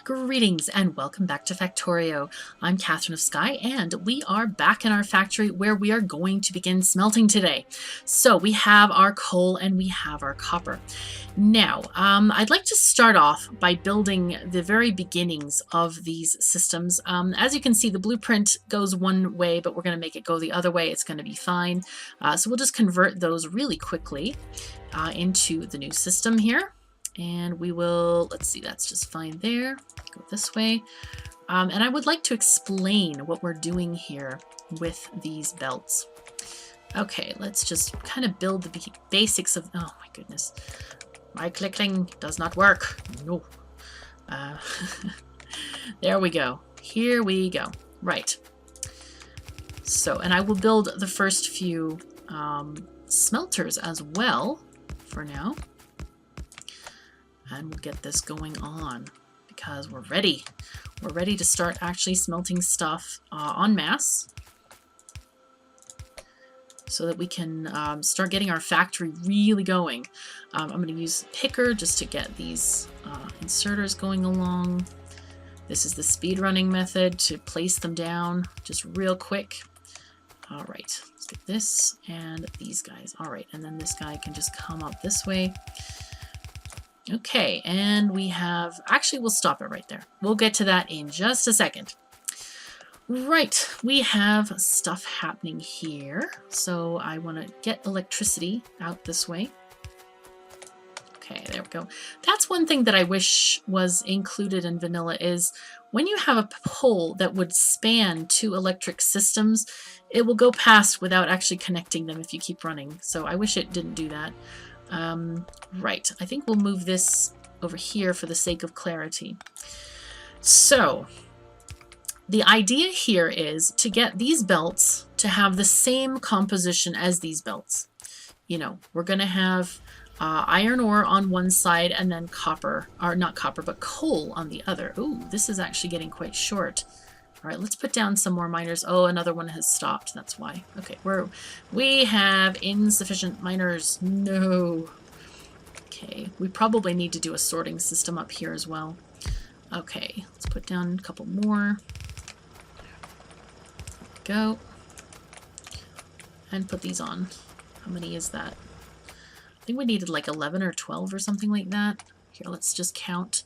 Greetings and welcome back to Factorio. I'm KatherineOfSky and we are back in our factory where we are going to begin smelting today. So we have our coal and we have our copper. Now, I'd like to start off by building the very beginnings of these systems. As you can see, the blueprint goes one way, but we're going to make it go the other way. It's going to be fine. So we'll just convert those really quickly into the new system here. And we will, let's see, that's just fine there. Go this way. And I would like to explain what we're doing here with these belts. Okay, let's just kind of build the basics of, oh my goodness. My clicking does not work. No. There we go. Here we go. Right. So, and I will build the first few smelters as well for now. And we'll get this going on because we're ready. We're ready to start actually smelting stuff en masse so that we can start getting our factory really going. I'm going to use picker just to get these inserters going along. This is the speed running method to place them down just real quick. All right, let's get this and these guys. All right, and then this guy can just come up this way. Okay, and we have, actually we'll stop it right there. We'll get to that in just a second. Right, we have stuff happening here. So I want to get electricity out this way. Okay, there we go. That's one thing that I wish was included in vanilla is when you have a pole that would span two electric systems, it will go past without actually connecting them if you keep running. So I wish it didn't do that. Right, I think we'll move this over here for the sake of clarity. So the idea here is to get these belts to have the same composition as these belts. You know, we're going to have iron ore on one side and then copper, or not copper, but coal on the other. Ooh, this is actually getting quite short. All right, let's put down some more miners. Oh, another one has stopped. That's why. Okay, we have insufficient miners. No. Okay, we probably need to do a sorting system up here as well. Okay, let's put down a couple more. There we go. And put these on. How many is that? I think we needed like 11 or 12 or something like that. Here, let's just count.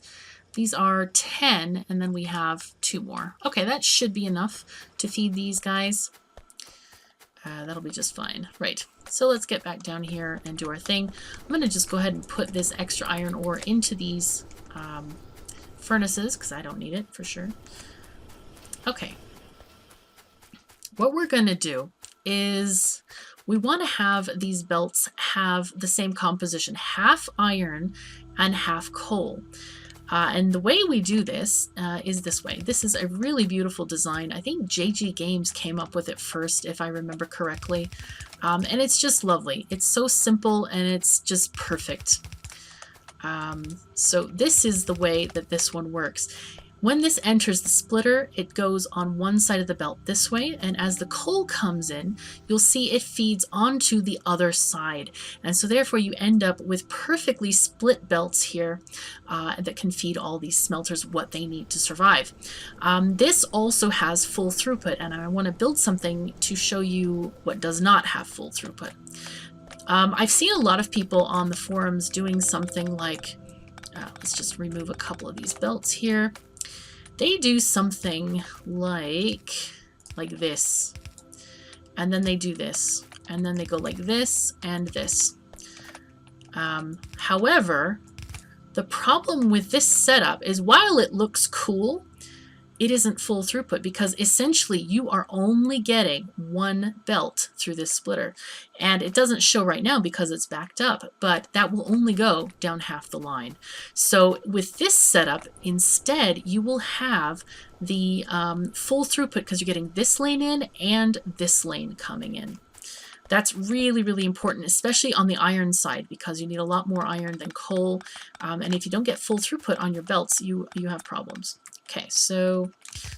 These are 10, and then we have 2 more. Okay, that should be enough to feed these guys. That'll be just fine. Right, so let's get back down here and do our thing. I'm going to just go ahead and put this extra iron ore into these furnaces, because I don't need it for sure. Okay. What we're going to do is we want to have these belts have the same composition, half iron and half coal. And the way we do this is this way. This is a really beautiful design. I think JG Games came up with it first, if I remember correctly. And it's just lovely. It's so simple and it's just perfect. So this is the way that this one works. When this enters the splitter, it goes on one side of the belt this way, and as the coal comes in, you'll see it feeds onto the other side. And so therefore you end up with perfectly split belts here that can feed all these smelters what they need to survive. This also has full throughput, and I want to build something to show you what does not have full throughput. I've seen a lot of people on the forums doing something like, let's just remove a couple of these belts here. They do something like this, and then they do this, and then they go like this and this. However, the problem with this setup is while it looks cool, it isn't full throughput because essentially you are only getting one belt through this splitter. And it doesn't show right now because it's backed up, but that will only go down half the line. So with this setup, instead, you will have the full throughput because you're getting this lane in and this lane coming in. That's really, really important, especially on the iron side, because you need a lot more iron than coal. And if you don't get full throughput on your belts, you have problems. Okay, so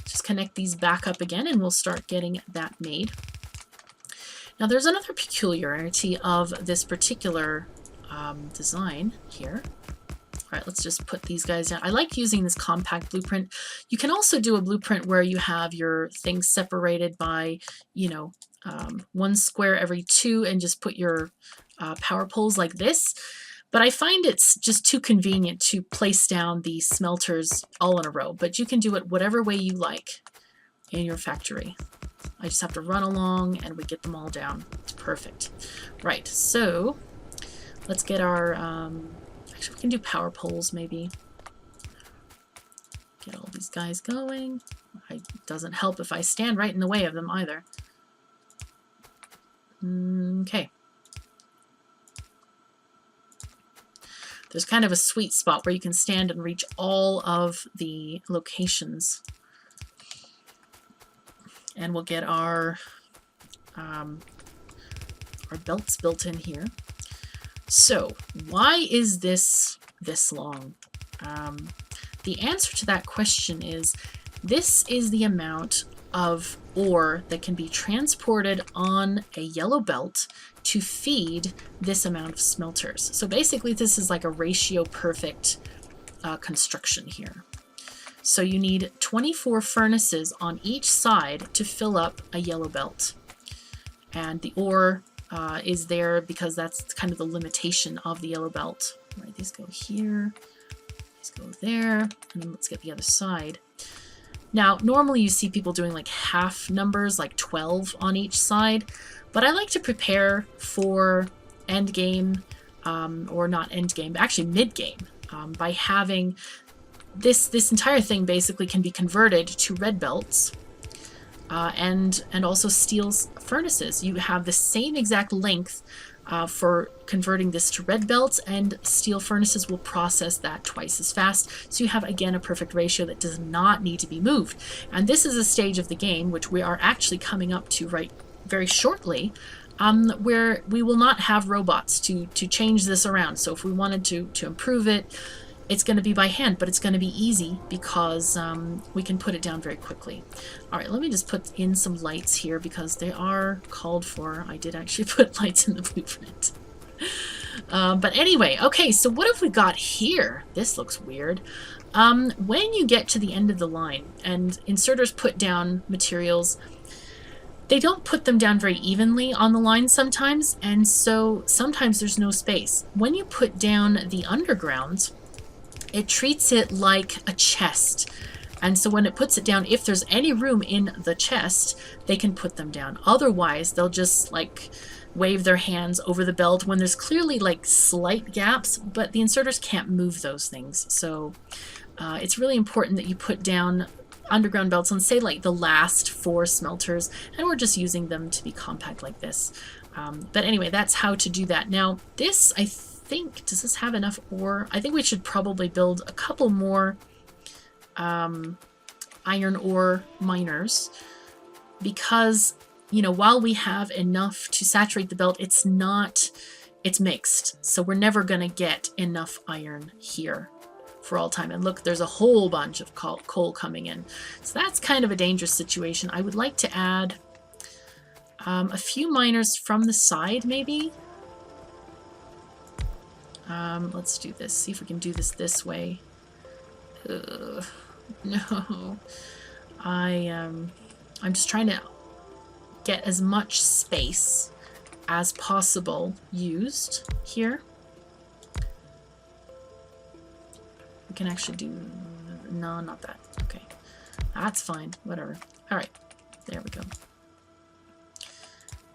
just connect these back up again and we'll start getting that made. Now there's another peculiarity of this particular design here. right, let's just put these guys down. I like using this compact blueprint. You can also do a blueprint where you have your things separated by, you know, 1 square every 2 and just put your power poles like this. But I find it's just too convenient to place down the smelters all in a row. But you can do it whatever way you like in your factory. I just have to run along and we get them all down. It's perfect. Right, so let's get our, actually we can do power poles maybe. Get all these guys going. It doesn't help if I stand right in the way of them either. Okay. There's kind of a sweet spot where you can stand and reach all of the locations. And we'll get our belts built in here. So why is this long? The answer to that question is this is the amount of ore that can be transported on a yellow belt to feed this amount of smelters. So basically this is like a ratio perfect construction here. So you need 24 furnaces on each side to fill up a yellow belt. And the ore is there because that's kind of the limitation of the yellow belt. All right, these go here, these go there, and then let's get the other side. Now, normally you see people doing like half numbers, like 12 on each side, but I like to prepare for end game, or not end game, but actually mid game, by having this entire thing basically can be converted to red belts, and also steel furnaces. You have the same exact length for converting this to red belts, and steel furnaces will process that twice as fast. So you have, again, a perfect ratio that does not need to be moved. And this is a stage of the game, which we are actually coming up to very shortly, where we will not have robots to change this around. So if we wanted to improve it, it's going to be by hand, but it's going to be easy because we can put it down very quickly. All right, let me just put in some lights here because they are called for. I did actually put lights in the blueprint. But anyway, okay, so what have we got here? This looks weird. When you get to the end of the line and inserters put down materials, they don't put them down very evenly on the line sometimes, and so sometimes there's no space. When you put down the underground, it treats it like a chest. And so when it puts it down, if there's any room in the chest, they can put them down. Otherwise, they'll just like wave their hands over the belt when there's clearly like slight gaps, but the inserters can't move those things. So it's really important that you put down underground belts on, say, like the last 4 smelters, and we're just using them to be compact like this. But anyway, that's how to do that. Now, this, I think, does this have enough ore? I think we should probably build a couple more iron ore miners, because, you know, while we have enough to saturate the belt, it's mixed. So we're never going to get enough iron here for all time. And look, there's a whole bunch of coal coming in. So that's kind of a dangerous situation. I would like to add a few miners from the side, maybe. Let's do this. See if we can do this way. No. I'm just trying to get as much space as possible used here. We can actually do... No, not that. Okay. That's fine. Whatever. Alright. There we go.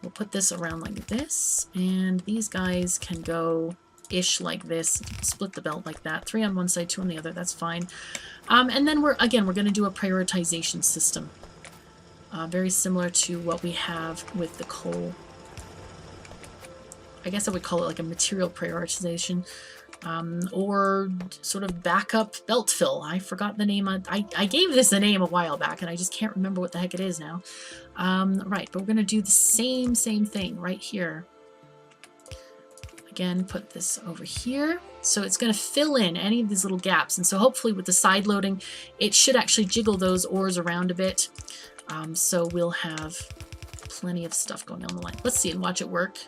We'll put this around like this, and these guys can go ish like this, split the belt like that, 3 on one side, 2 on the other, that's fine. And then we're going to do a prioritization system, very similar to what we have with the coal. I guess I would call it like a material prioritization, or sort of backup belt fill. I forgot the name. I gave this a name a while back, and I just can't remember what the heck it is now. Right, but we're going to do the same thing right here. Again, put this over here. So it's going to fill in any of these little gaps. And so hopefully with the side loading, it should actually jiggle those ores around a bit. So we'll have plenty of stuff going on the line. Let's see and watch it work.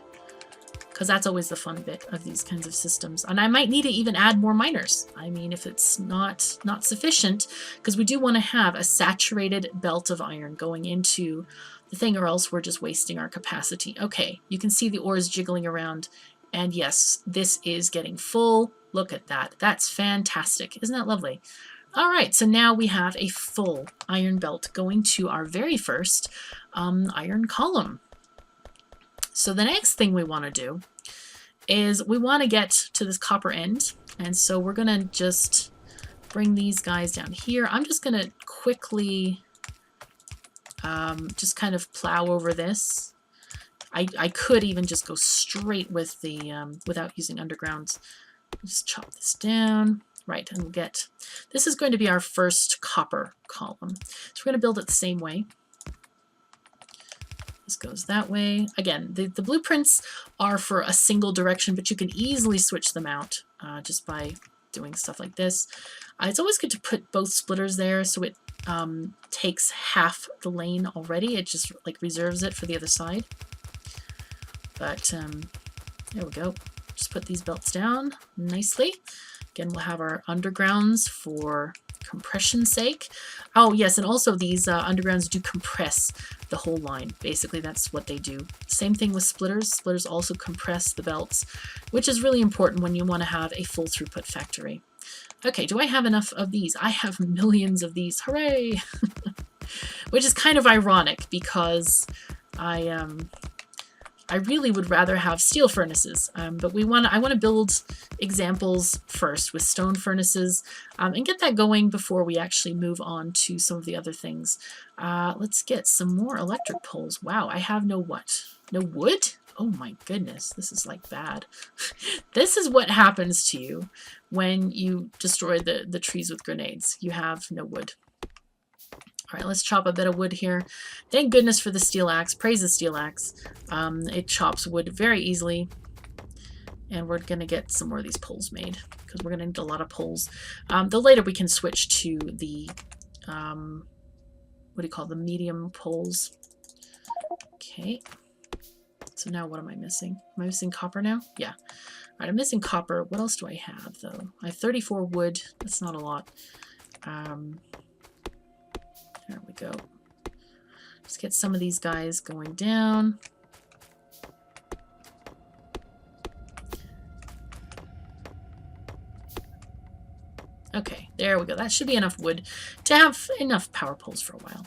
because that's always the fun bit of these kinds of systems. And I might need to even add more miners. I mean, if it's not sufficient, because we do want to have a saturated belt of iron going into the thing, or else we're just wasting our capacity. Okay, you can see the ores jiggling around, and yes, this is getting full. Look at that. That's fantastic. Isn't that lovely? All right, so now we have a full iron belt going to our very first iron column. So the next thing we want to do is we want to get to this copper end. And so we're going to just bring these guys down here. I'm just going to quickly just kind of plow over this. I could even just go straight with the, without using undergrounds. Just chop this down. Right, and we'll get, this is going to be our first copper column. So we're going to build it the same way. This goes that way. Again, the blueprints are for a single direction, but you can easily switch them out just by doing stuff like this. It's always good to put both splitters there so it takes half the lane already. It just like reserves it for the other side. But there we go. Just put these belts down nicely. Again, we'll have our undergrounds for compression's sake. Oh yes, and also these undergrounds do compress the whole line. Basically, that's what they do. Same thing with splitters. Splitters also compress the belts, which is really important when you want to have a full throughput factory. Okay, do I have enough of these? I have millions of these. Hooray! Which is kind of ironic because I really would rather have steel furnaces, but I want to build examples first with stone furnaces and get that going before we actually move on to some of the other things. Let's get some more electric poles. Wow, I have no what? No wood? Oh my goodness, this is like bad. This is what happens to you when you destroy the trees with grenades. You have no wood. All right, let's chop a bit of wood here. Thank goodness for the steel axe. Praise the steel axe. It chops wood very easily. And we're going to get some more of these poles made because we're going to need a lot of poles. The later we can switch to the, what do you call the medium poles. Okay. So now what am I missing? Am I missing copper now? Yeah. All right, I'm missing copper. What else do I have, though? I have 34 wood. That's not a lot. There we go. Let's get some of these guys going down. Okay, there we go. That should be enough wood to have enough power poles for a while.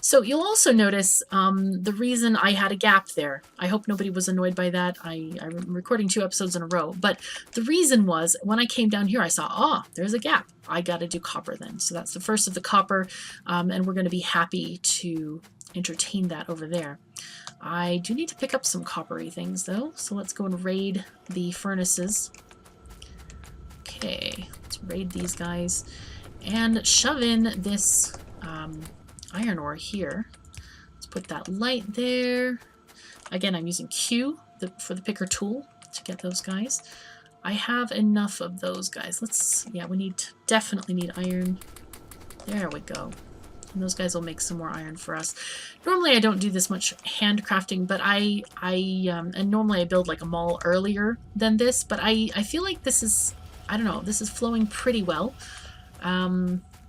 So you'll also notice the reason I had a gap there. I hope nobody was annoyed by that. I'm recording 2 episodes in a row. But the reason was when I came down here, I saw, there's a gap. I got to do copper then. So that's the first of the copper. And we're going to be happy to entertain that over there. I do need to pick up some coppery things though. So let's go and raid the furnaces. Okay, let's raid these guys and shove in this iron ore here. Let's put that light there. Again, I'm using Q for the picker tool to get those guys. I have enough of those guys. We definitely need iron. There we go. And those guys will make some more iron for us. Normally I don't do this much handcrafting, but and normally I build like a mall earlier than this, but I feel like this is, I don't know, this is flowing pretty well.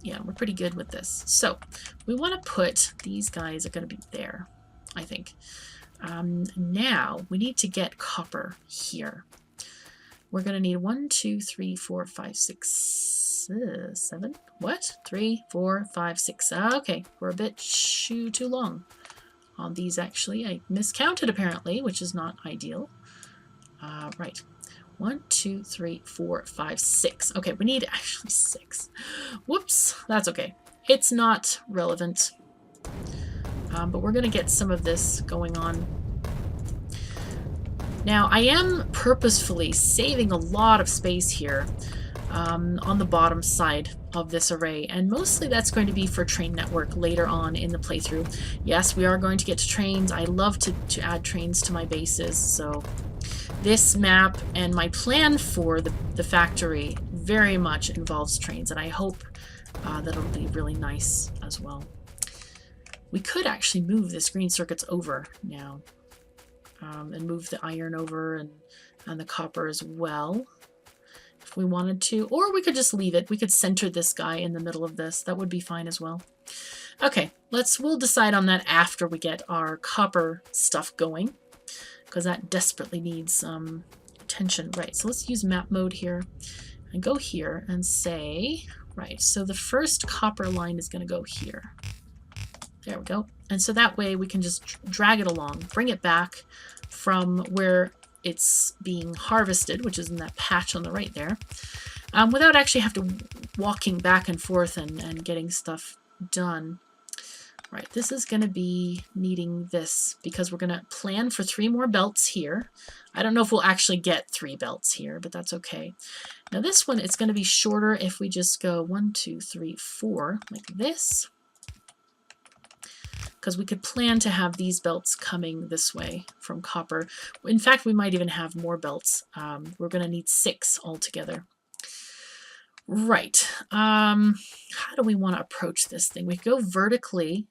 Yeah, we're pretty good with this. So we want to put, these guys are going to be there, I think. Now we need to get copper here. We're going to need 1, 2, 3, 4, 5, 6, 7. What? 3, 4, 5, 6. Okay, we're a bit too long on these actually. I miscounted apparently, which is not ideal. Right. 1, 2, 3, 4, 5, 6. Okay, we need actually 6. Whoops, that's okay. It's not relevant. But we're going to get some of this going on. Now, I am purposefully saving a lot of space here on the bottom side of this array, and mostly that's going to be for train network later on in the playthrough. Yes, we are going to get to trains. I love to add trains to my bases, so this map and my plan for the factory very much involves trains, and I hope that it'll be really nice as well. We could actually move this green circuits over now. and move the iron over and the copper as well if we wanted to, or we could just leave it. We could center this guy in the middle of this. That would be fine as well. Okay, we'll decide on that after we get our copper stuff going, because that desperately needs attention. Right, so let's use map mode here and go here and say, right, so the first copper line is going to go here. There we go. And so that way we can just drag it along, bring it back from where it's being harvested, which is in that patch on the right there, without actually have to walking back and forth and getting stuff done. Right, this is going to be needing this because we're going to plan for 3 more belts here. I don't know if we'll actually get 3 belts here, but that's okay. Now this one, it's going to be shorter if we just go 1, 2, 3, 4 like this, because we could plan to have these belts coming this way from copper. In fact, we might even have more belts. We're going to need 6 altogether. Right, how do we want to approach this thing? We go vertically,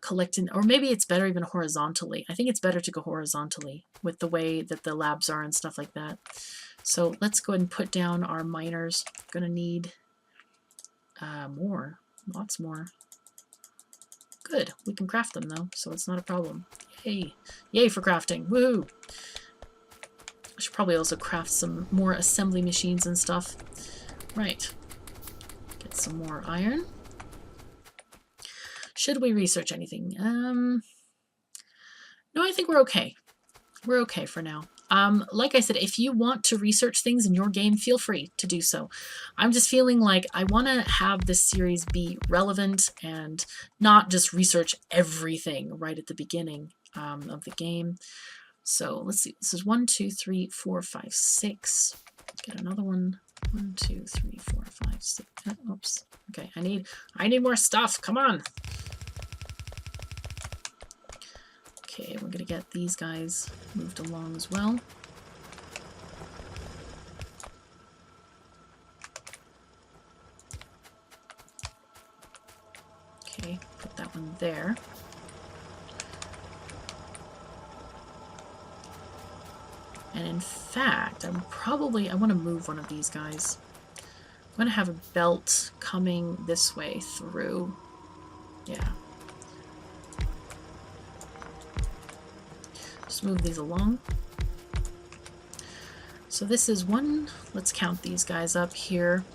collecting, or maybe it's better even horizontally. I think it's better to go horizontally with the way that the labs are and stuff like that. So let's go ahead and put down our miners. Going to need more, lots more. Good, we can craft them though, so it's not a problem. Yay, yay for crafting, woohoo! I should probably also craft some more assembly machines and stuff. Right, get some more iron. Should we research anything? No, I think we're okay. We're okay for now. Like I said, if you want to research things in your game, feel free to do so. I'm just feeling like I want to have this series be relevant and not just research everything right at the beginning of the game. So let's see. This is 1, 2, 3, 4, 5, 6. Get another one. 1, 2, 3, 4, 5, 6. Oh, oops. Okay, I need more stuff. Come on. Okay, we're gonna get these guys moved along as well. Okay, put that one there. And in fact, I want to move one of these guys. I'm going to have a belt coming this way through. Yeah. Just move these along. So this is 1, let's count these guys up here.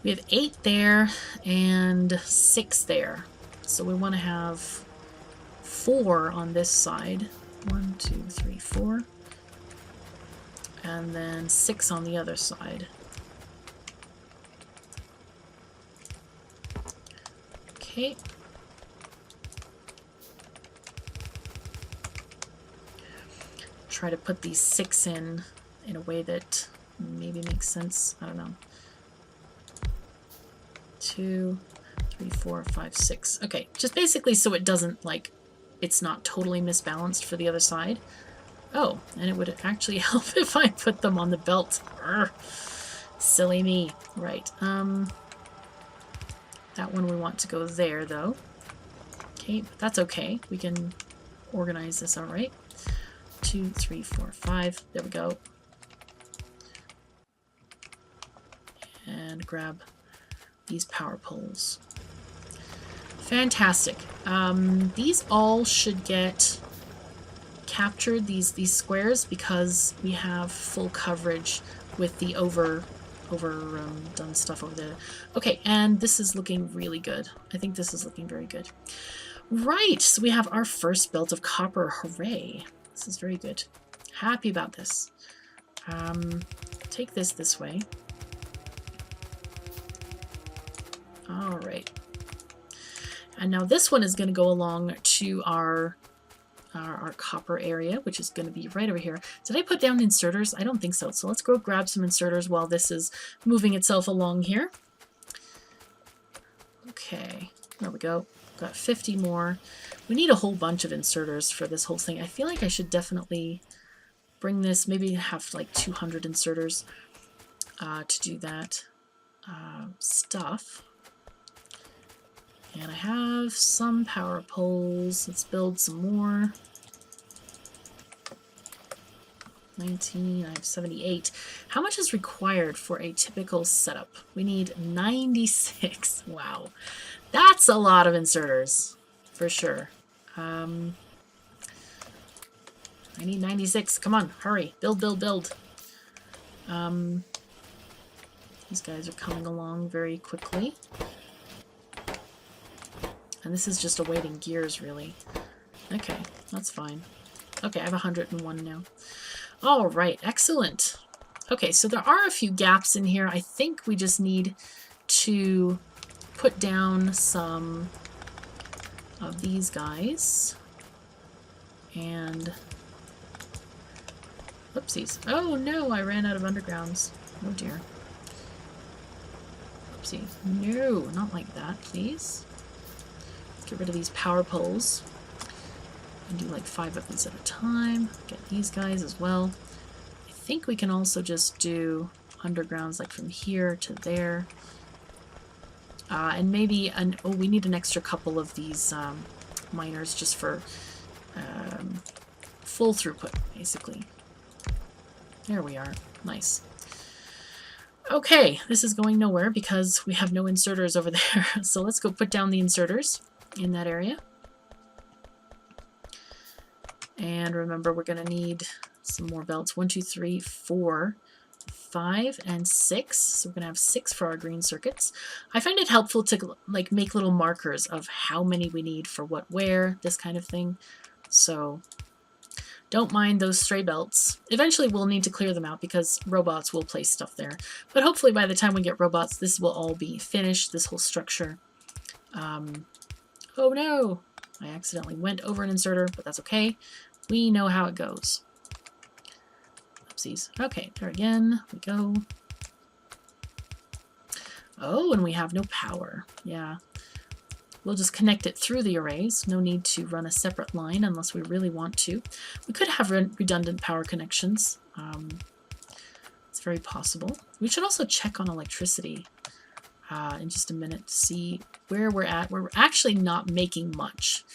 We have 8 there and 6 there. So we want to have 4 on this side. 1, 2, 3, 4. And then 6 on the other side. Okay. Try to put these 6 in a way that maybe makes sense. I don't know. 2, 3, 4, 5, 6. Okay, just basically so it doesn't, like, it's not totally misbalanced for the other side. Oh, and it would actually help if I put them on the belt. Urgh. Silly me. Right. That one we want to go there, though. Okay, but that's okay. We can organize this all right. 2, 3, 4, 5. There we go. And grab these power poles. Fantastic. These all should get captured, these squares, because we have full coverage with the done stuff over there. Okay, and this is looking really good. I think this is looking very good. Right, so we have our first belt of copper. Hooray. This is very good. Happy about this. Take this way. All right. And now this one is going to go along to our copper area, which is going to be right over here. Did I put down inserters? I don't think so. So let's go grab some inserters while this is moving itself along here. Okay, there we go. Got 50 more. We need a whole bunch of inserters for this whole thing. I feel like I should definitely bring this, maybe have like 200 inserters to do that stuff. And I have some power poles. Let's build some more. 19, I have 78. How much is required for a typical setup? We need 96. Wow. That's a lot of inserters, for sure. I need 96. Come on, hurry. Build, build, build. These guys are coming along very quickly. And this is just awaiting gears, really. Okay, that's fine. Okay, I have 101 now. All right, excellent. Okay, so there are a few gaps in here. I think we just need to put down some of these guys. And... Whoopsies. Oh no, I ran out of undergrounds. Oh dear. Whoopsie. No, not like that, please. Get rid of these power poles. And do like 5 of these at a time. Get these guys as well. I think we can also just do undergrounds like from here to there. And maybe oh, we need an extra couple of these miners just for full throughput, basically. There we are. Nice. Okay, this is going nowhere because we have no inserters over there. So let's go put down the inserters in that area. And remember, we're going to need some more belts. 1, 2, 3, 4, 5, and 6. So we're going to have 6 for our green circuits. I find it helpful to like make little markers of how many we need for what, where, this kind of thing. So don't mind those stray belts. Eventually we'll need to clear them out because robots will place stuff there. But hopefully by the time we get robots, this will all be finished, this whole structure. Oh no! I accidentally went over an inserter, but that's okay. We know how it goes. Oopsies. Okay, there again we go. Oh, and we have no power. Yeah. We'll just connect it through the arrays. No need to run a separate line unless we really want to. We could have redundant power connections. It's very possible. We should also check on electricity in just a minute to see where we're at. We're actually not making much.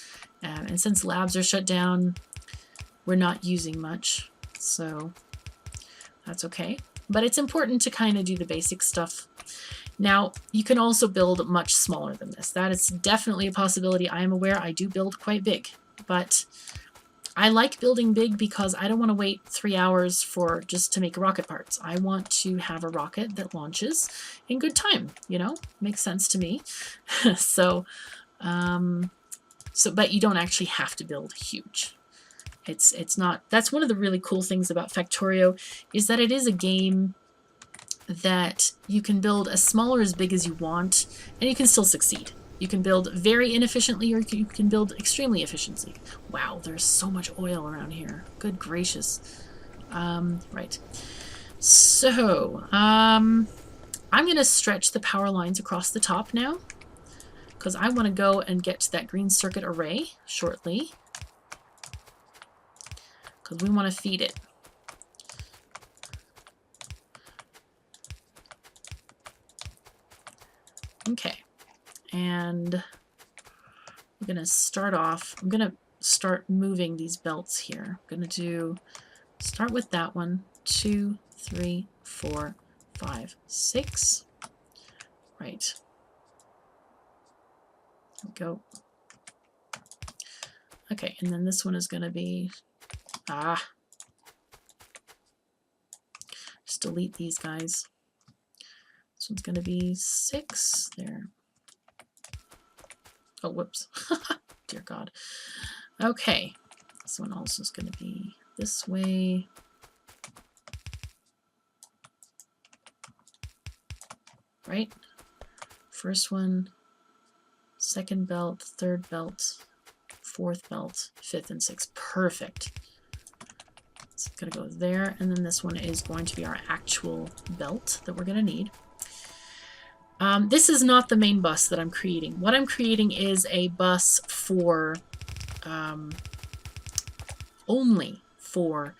And since labs are shut down, we're not using much. So that's okay. But it's important to kind of do the basic stuff. Now, you can also build much smaller than this. That is definitely a possibility. I am aware I do build quite big, but I like building big because I don't want to wait 3 hours for just to make rocket parts. I want to have a rocket that launches in good time, you know? Makes sense to me. So, but you don't actually have to build huge. It's not, that's one of the really cool things about Factorio is that it is a game that you can build as small or as big as you want, and you can still succeed. You can build very inefficiently, or you can build extremely efficiently. Wow, there's so much oil around here. Good gracious. Right. So, I'm going to stretch the power lines across the top now, because I want to go and get to that green circuit array shortly, because we want to feed it. Okay, and I'm going to start off, I'm going to start moving these belts here. I'm going to start with that one, 2, 3, 4, 5, 6. Right. There we go. Okay, and then this one is going to be, just delete these guys. This one's going to be 6 there. Oh, whoops. Dear God. Okay. This one also is going to be this way. Right? First one, second belt, third belt, fourth belt, fifth and sixth. Perfect. It's going to go there. And then this one is going to be our actual belt that we're going to need. This is not the main bus that I'm creating. What I'm creating is a bus for only for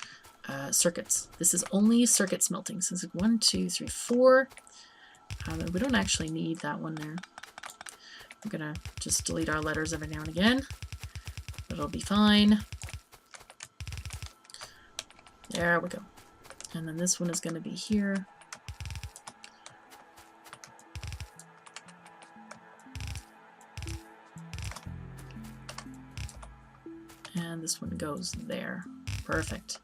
circuits. This is only circuit smelting. So it's like 1, 2, 3, 4. We don't actually need that one there. I'm gonna just delete our letters every now and again. But it'll be fine. There we go. And then this one is going to be here. And this one goes there. Perfect.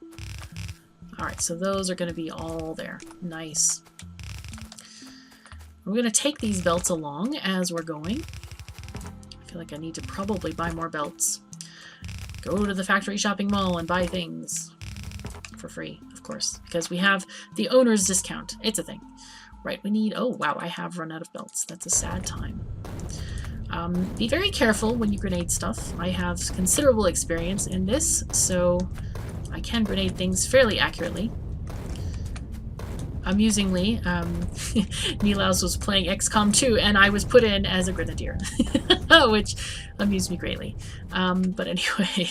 All right, so those are going to be all there. Nice. We're going to take these belts along as we're going. I feel like I need to probably buy more belts. Go to the factory shopping mall and buy things for free, of course, because we have the owner's discount. It's a thing. Right, we need... Oh, wow, I have run out of belts. That's a sad time. Be very careful when you grenade stuff. I have considerable experience in this, so I can grenade things fairly accurately. Amusingly, Nilaus was playing XCOM 2, and I was put in as a grenadier, which amused me greatly. But anyway,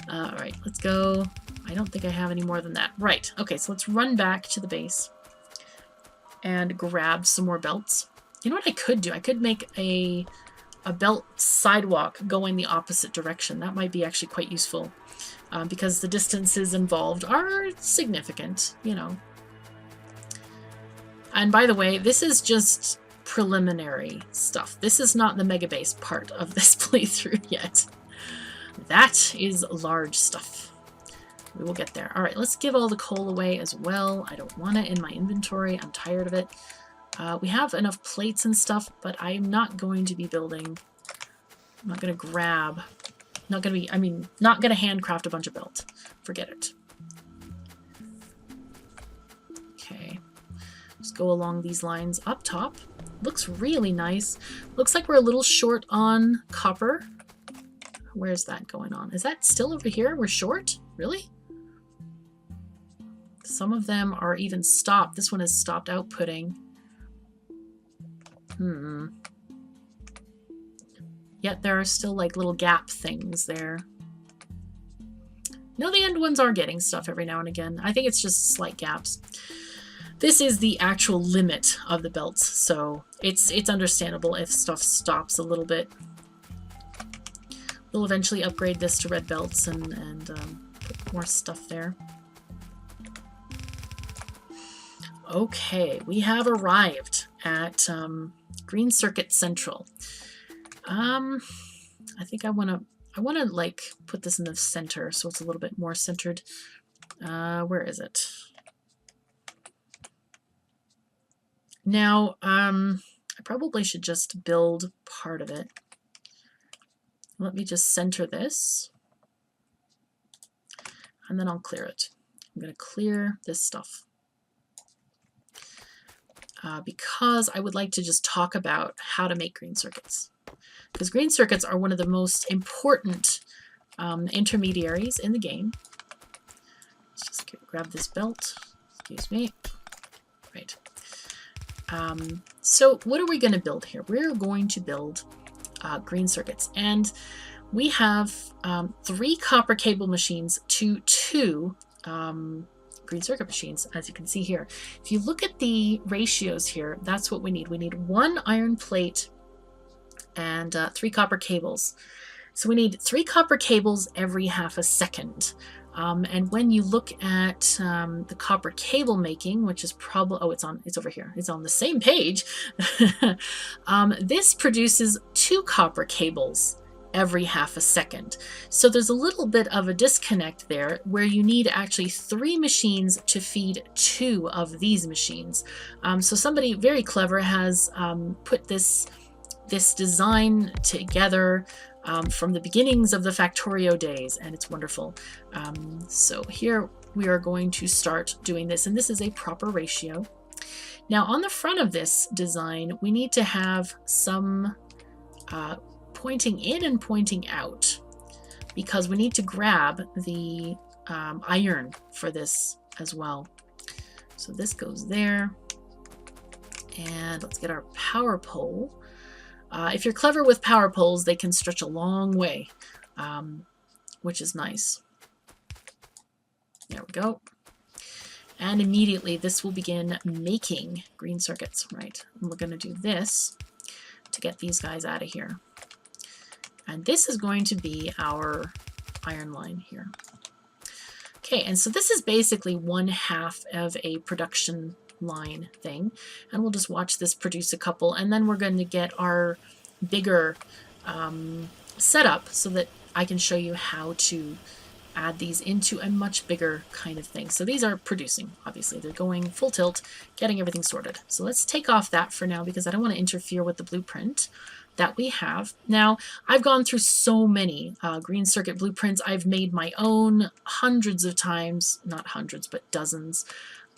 alright, let's go. I don't think I have any more than that. Right, okay, so let's run back to the base and grab some more belts. You know what I could do? I could make a belt sidewalk going the opposite direction. That might be actually quite useful, because the distances involved are significant, you know. And by the way, this is just preliminary stuff. This is not the Megabase part of this playthrough yet. That is large stuff. We will get there. All right, let's give all the coal away as well. I don't want it in my inventory. I'm tired of it. We have enough plates and stuff, but I'm not going to be building. I'm not going to grab. Not going to be, I mean, not going to handcraft a bunch of belt. Forget it. Okay. Just go along these lines up top. Looks really nice. Looks like we're a little short on copper. Where's that going on? Is that still over here? We're short? Really? Some of them are even stopped. This one has stopped outputting. Yet there are still like little gap things there. No, the end ones are getting stuff every now and again. I think it's just slight gaps. This is the actual limit of the belts, so it's understandable if stuff stops a little bit. We'll eventually upgrade this to red belts and put more stuff there. Okay, we have arrived at Green Circuit Central. I think I wanna like put this in the center so it's a little bit more centered. Where is it? Now, I probably should just build part of it. Let me just center this, and then I'll clear it. I'm going to clear this stuff because I would like to just talk about how to make green circuits. Because green circuits are one of the most important intermediaries in the game. Let's just grab this belt. Excuse me. Right. So what are we going to build here? We're going to build green circuits, and we have 3 copper cable machines to 2 green circuit machines, as you can see here. If you look at the ratios here, that's what we need. We need 1 iron plate and 3 copper cables. So we need 3 copper cables every half a second. And when you look at the copper cable making, which is probably, oh, it's over here. It's on the same page. This produces 2 copper cables every half a second. So there's a little bit of a disconnect there where you need actually 3 machines to feed 2 of these machines. So somebody very clever has put this design together from the beginnings of the Factorio days, and it's wonderful. So here we are going to start doing this, and this is a proper ratio. Now on the front of this design, we need to have some pointing in and pointing out, because we need to grab the iron for this as well. So this goes there, and let's get our power pole. If you're clever with power poles, they can stretch a long way, which is nice. There we go. And immediately this will begin making green circuits, right? And we're going to do this to get these guys out of here. And this is going to be our iron line here. Okay, and so this is basically 1/2 of a production line thing, and we'll just watch this produce a couple, and then we're going to get our bigger setup so that I can show you how to add these into a much bigger kind of thing. So these are producing, obviously. They're going full tilt, getting everything sorted. So let's take off that for now because I don't want to interfere with the blueprint that we have. Now, I've gone through so many green circuit blueprints. I've made my own hundreds of times, not hundreds, but dozens.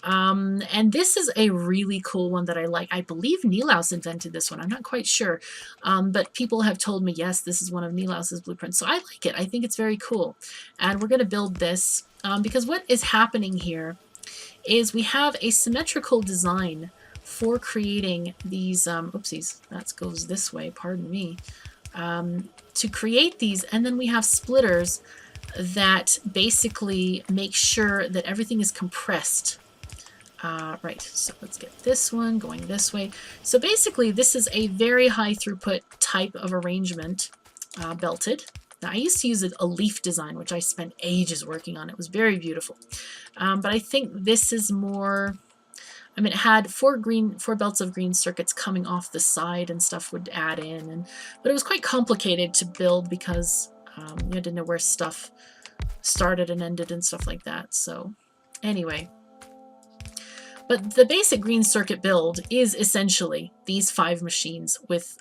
And this is a really cool one that I like. I believe Nilaus invented this one. I'm not quite sure. But people have told me, yes, this is one of Nilaus's blueprints. So I like it. I think it's very cool. And we're going to build this because what is happening here is we have a symmetrical design for creating these, oopsies, that goes this way, pardon me, to create these. And then we have splitters that basically make sure that everything is compressed. Right, so let's get this one going this way. So basically, this is a very high throughput type of arrangement, belted. Now, I used to use a leaf design, which I spent ages working on. It was very beautiful. But I think this is more, I mean, it had four belts of green circuits coming off the side and stuff would add in. But it was quite complicated to build because you had to know where stuff started and ended and stuff like that. So anyway. But the basic green circuit build is essentially these 5 machines with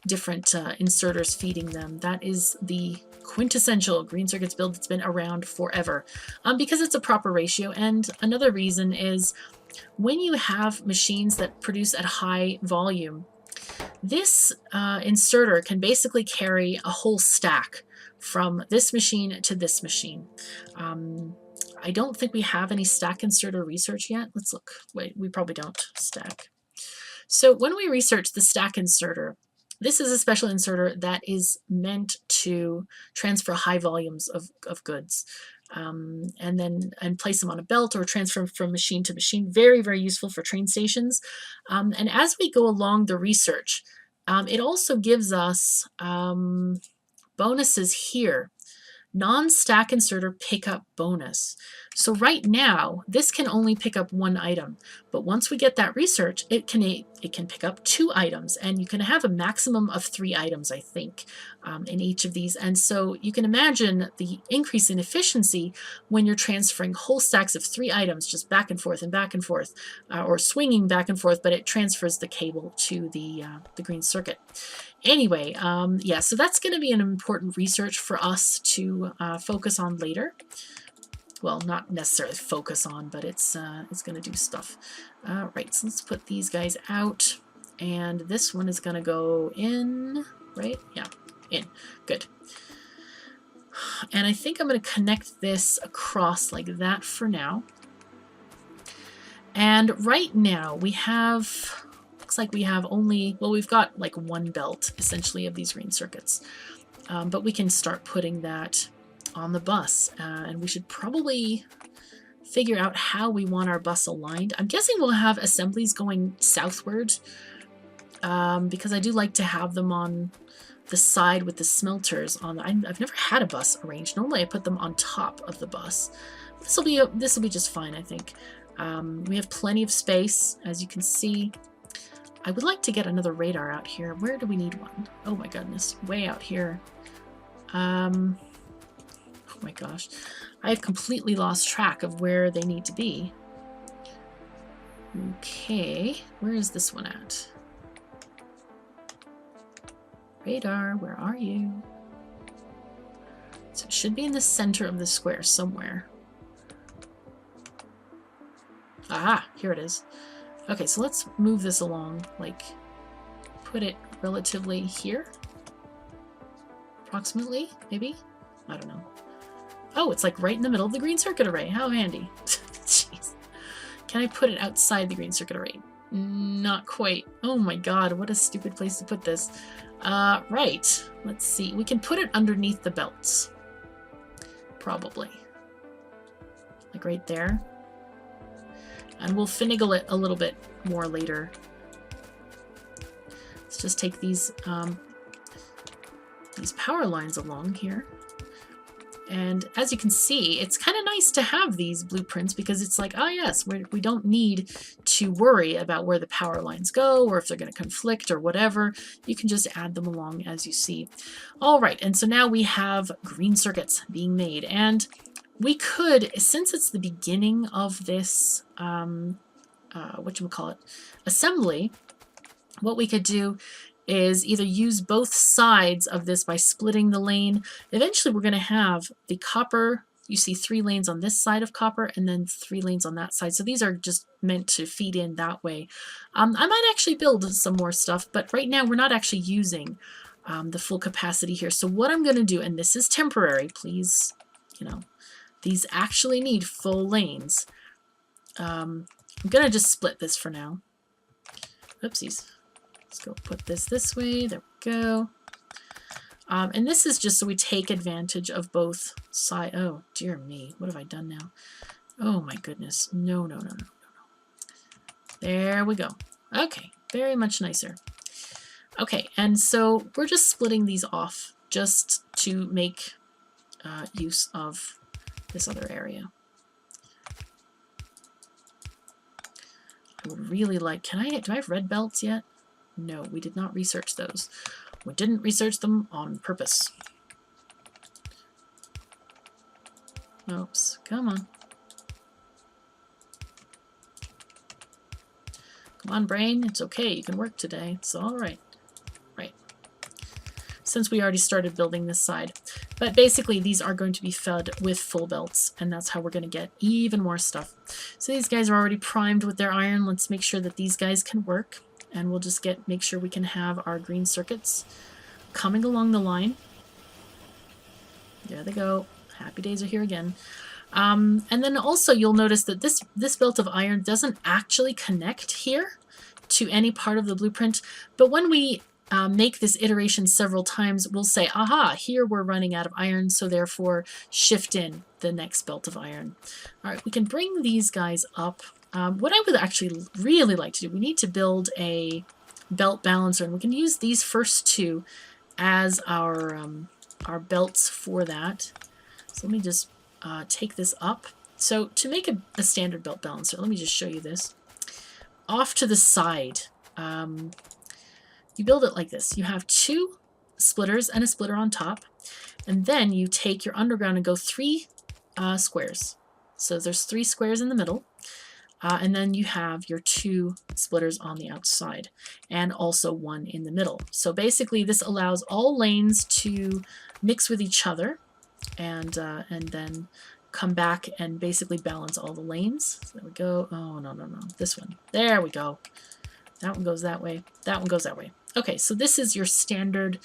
different inserters feeding them. That is the quintessential green circuits build that's been around forever because it's a proper ratio. And another reason is when you have machines that produce at high volume, this inserter can basically carry a whole stack from this machine to this machine. I don't think we have any stack inserter research yet. Let's look. Wait, we probably don't. Stack. So when we research the stack inserter, this is a special inserter that is meant to transfer high volumes of goods and place them on a belt or transfer from machine to machine. Very, very useful for train stations. And as we go along the research, it also gives us bonuses here. Non-stack inserter pickup bonus. So right now, this can only pick up 1 item, but once we get that research, it can pick up 2 items, and you can have a maximum of 3 items, I think, in each of these. And so you can imagine the increase in efficiency when you're transferring whole stacks of 3 items just back and forth, or swinging back and forth, but it transfers the cable to the green circuit. Anyway, yeah, so that's going to be an important research for us to focus on later. Well, not necessarily focus on, but it's going to do stuff. Right, so let's put these guys out, and this one is going to go in, right? Yeah, in. Good. And I think I'm going to connect this across like that for now. And right now we have, looks like we have only, well, we've got like 1 belt essentially of these green circuits, but we can start putting that on the bus, and we should probably figure out how we want our bus aligned. I'm guessing we'll have assemblies going southward because I do like to have them on the side with the smelters on. I've never had a bus arranged. Normally I put them on top of the bus. This will be just fine, I think. We have plenty of space, as you can see. I would like to get another radar out here. Where do we need one? Oh my goodness, way out here. Oh my gosh, I have completely lost track of where they need to be. Okay, where is this one at? Radar, where are you? So it should be in the center of the square somewhere. Aha, here it is. Okay, so let's move this along, like put it relatively here. Approximately, maybe? I don't know. Oh, it's like right in the middle of the green circuit array. How handy. Jeez. Can I put it outside the green circuit array? Not quite. Oh my god, what a stupid place to put this. Right. Let's see. We can put it underneath the belts. Probably. Like right there. And we'll finagle it a little bit more later. Let's just take these power lines along here. And as you can see, it's kind of nice to have these blueprints because it's like, oh yes, we don't need to worry about where the power lines go or if they're going to conflict or whatever. You can just add them along as you see. All right, and so now we have green circuits being made, and we could, since it's the beginning of this, assembly, what we could do is either use both sides of this by splitting the lane. Eventually we're going to have the copper, you see 3 lanes on this side of copper and then 3 lanes on that side. So these are just meant to feed in that way. I might actually build some more stuff, but right now we're not actually using the full capacity here. So what I'm going to do, and this is temporary, please, you know, these actually need full lanes. I'm going to just split this for now. Oopsies. Let's go put this way. There we go. And this is just so we take advantage of both sides. Oh, dear me. What have I done now? Oh, my goodness. No. There we go. Okay. Very much nicer. Okay. And so we're just splitting these off just to make use of this other area. I would really like, do I have red belts yet? No, we did not research those. We didn't research them on purpose. Oops, come on. Come on, brain, it's okay, you can work today, it's all right. Right. Since we already started building this side. But basically, these are going to be fed with full belts, and that's how we're going to get even more stuff. So these guys are already primed with their iron. Let's make sure that these guys can work. And we'll just make sure we can have our green circuits coming along the line. There they go. Happy days are here again. And then also you'll notice that this belt of iron doesn't actually connect here to any part of the blueprint. But when we make this iteration several times, we'll say, aha, here we're running out of iron, so therefore shift in the next belt of iron. All right, we can bring these guys up. What I would actually really like to do, we need to build a belt balancer, and we can use these first 2 as our belts for that. So let me just take this up. So to make a standard belt balancer, let me just show you this. Off to the side, you build it like this. You have 2 splitters and a splitter on top, and then you take your underground and go 3 squares. So there's 3 squares in the middle. And then you have your 2 splitters on the outside and also 1 in the middle. So basically this allows all lanes to mix with each other and then come back and basically balance all the lanes. So there we go. Oh, no. This one. There we go. That one goes that way. That one goes that way. Okay, so this is your standard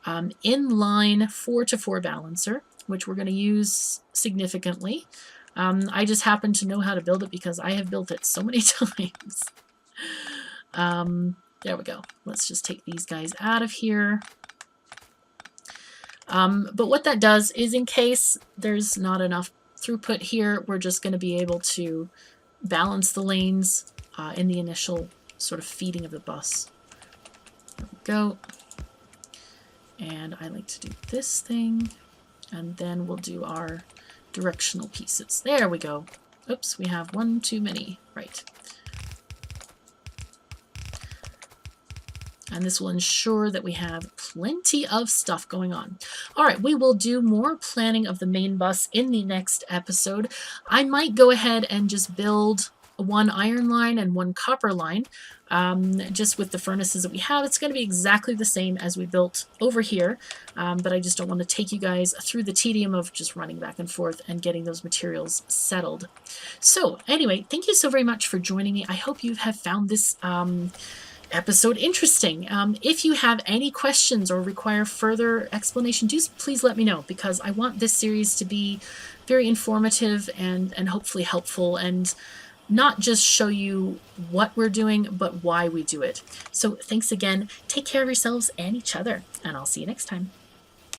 inline 4-to-4 balancer, which we're going to use significantly. I just happen to know how to build it because I have built it so many times. There we go. Let's just take these guys out of here. But what that does is in case there's not enough throughput here, we're just going to be able to balance the lanes in the initial sort of feeding of the bus. There we go. And I like to do this thing, and then we'll do our directional pieces. There we go. Oops, we have 1 too many. Right. And this will ensure that we have plenty of stuff going on. All right, we will do more planning of the main bus in the next episode. I might go ahead and just build 1 iron line and 1 copper line, just with the furnaces that we have. It's going to be exactly the same as we built over here, but I just don't want to take you guys through the tedium of just running back and forth and getting those materials settled. So anyway, thank you so very much for joining me. I hope you have found this episode interesting. If you have any questions or require further explanation, do please let me know, because I want this series to be very informative and hopefully helpful, and not just show you what we're doing, but why we do it. So thanks again. Take care of yourselves and each other, and I'll see you next time.